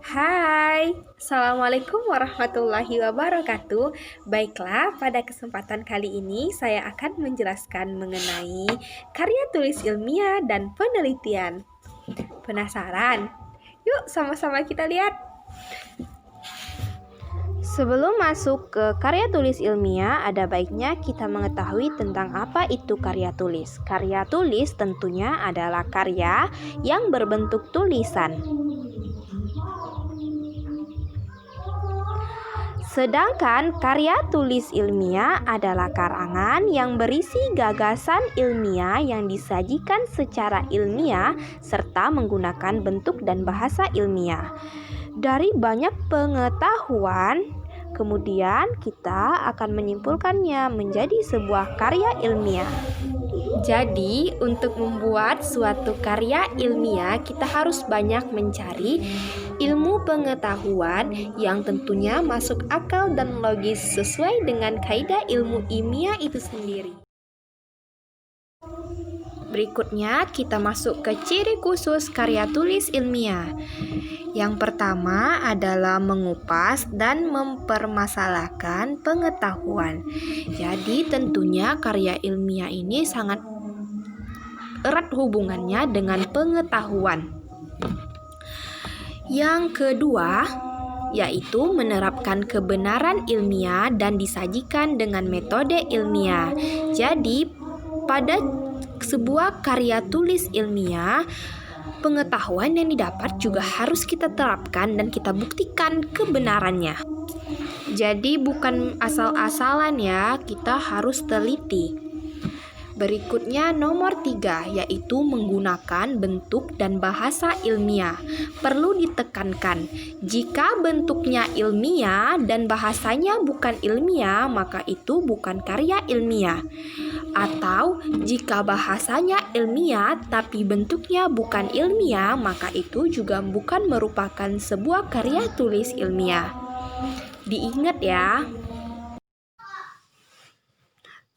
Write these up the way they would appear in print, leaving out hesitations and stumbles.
Hai, Assalamualaikum warahmatullahi wabarakatuh. Baiklah, pada kesempatan kali ini saya akan menjelaskan mengenai karya tulis ilmiah dan penelitian. Penasaran? Yuk sama-sama kita lihat. Sebelum masuk ke karya tulis ilmiah, ada baiknya kita mengetahui tentang apa itu karya tulis. Karya tulis tentunya adalah karya yang berbentuk tulisan. Sedangkan karya tulis ilmiah adalah karangan yang berisi gagasan ilmiah yang disajikan secara ilmiah serta menggunakan bentuk dan bahasa ilmiah. Dari banyak pengetahuan, kemudian kita akan menyimpulkannya menjadi sebuah karya ilmiah. Jadi, untuk membuat suatu karya ilmiah, kita harus banyak mencari ilmu pengetahuan yang tentunya masuk akal dan logis sesuai dengan kaidah ilmu ilmiah itu sendiri. Berikutnya, kita masuk ke ciri khusus karya tulis ilmiah. Yang pertama adalah mengupas dan mempermasalahkan pengetahuan. Jadi, tentunya karya ilmiah ini sangat erat hubungannya dengan pengetahuan. Yang kedua, yaitu menerapkan kebenaran ilmiah dan disajikan dengan metode ilmiah. Jadi, pada sebuah karya tulis ilmiah, pengetahuan yang didapat juga harus kita terapkan dan kita buktikan kebenarannya. Jadi, bukan asal-asalan ya, kita harus teliti. Berikutnya nomor 3, yaitu menggunakan bentuk dan bahasa ilmiah. Perlu ditekankan, jika bentuknya ilmiah dan bahasanya bukan ilmiah, maka itu bukan karya ilmiah. Atau jika bahasanya ilmiah tapi bentuknya bukan ilmiah, maka itu juga bukan merupakan sebuah karya tulis ilmiah. Diingat ya.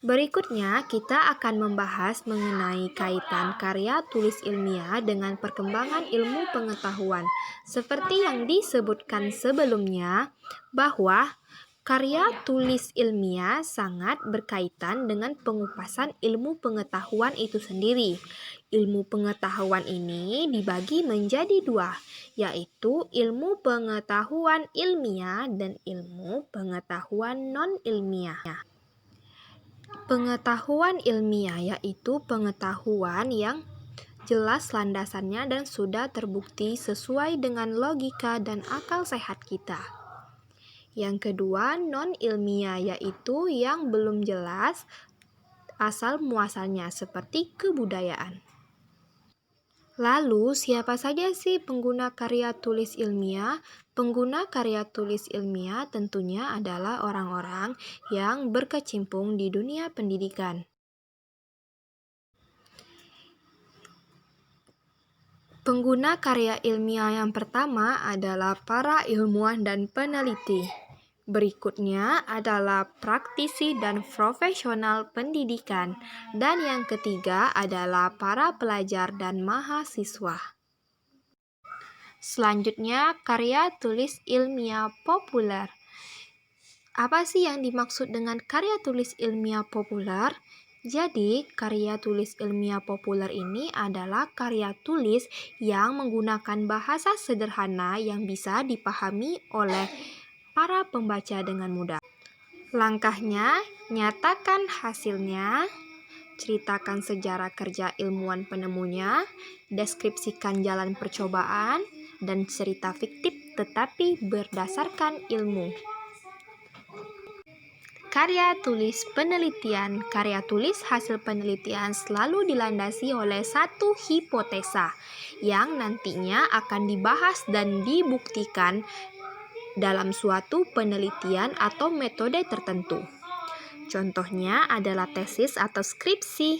Berikutnya, kita akan membahas mengenai kaitan karya tulis ilmiah dengan perkembangan ilmu pengetahuan. Seperti yang disebutkan sebelumnya, bahwa karya tulis ilmiah sangat berkaitan dengan pengupasan ilmu pengetahuan itu sendiri. Ilmu pengetahuan ini dibagi menjadi dua, yaitu ilmu pengetahuan ilmiah dan ilmu pengetahuan non-ilmiah. Pengetahuan ilmiah yaitu pengetahuan yang jelas landasannya dan sudah terbukti sesuai dengan logika dan akal sehat kita. Yang kedua, non-ilmiah yaitu yang belum jelas asal muasalnya seperti kebudayaan. Lalu, siapa saja sih pengguna karya tulis ilmiah? Pengguna karya tulis ilmiah tentunya adalah orang-orang yang berkecimpung di dunia pendidikan. Pengguna karya ilmiah yang pertama adalah para ilmuwan dan peneliti. Berikutnya adalah praktisi dan profesional pendidikan. Dan yang ketiga adalah para pelajar dan mahasiswa. Selanjutnya, karya tulis ilmiah populer. Apa sih yang dimaksud dengan karya tulis ilmiah populer? Jadi, karya tulis ilmiah populer ini adalah karya tulis yang menggunakan bahasa sederhana yang bisa dipahami oleh para pembaca dengan mudah. Langkahnya, nyatakan hasilnya, ceritakan sejarah kerja ilmuwan penemunya, deskripsikan jalan percobaan, dan cerita fiktif tetapi berdasarkan ilmu. Karya tulis penelitian. Karya tulis hasil penelitian selalu dilandasi oleh satu hipotesa yang nantinya akan dibahas dan dibuktikan dalam suatu penelitian atau metode tertentu. Contohnya adalah tesis atau skripsi.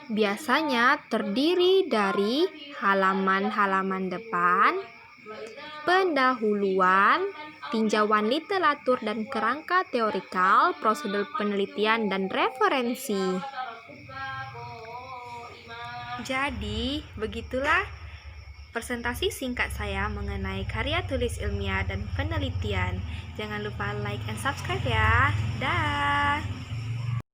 Biasanya terdiri dari halaman-halaman depan, pendahuluan, tinjauan literatur dan kerangka teorikal, prosedur penelitian, dan referensi. Jadi, begitulah presentasi singkat saya mengenai karya tulis ilmiah dan penelitian. Jangan lupa like and subscribe ya. Dah.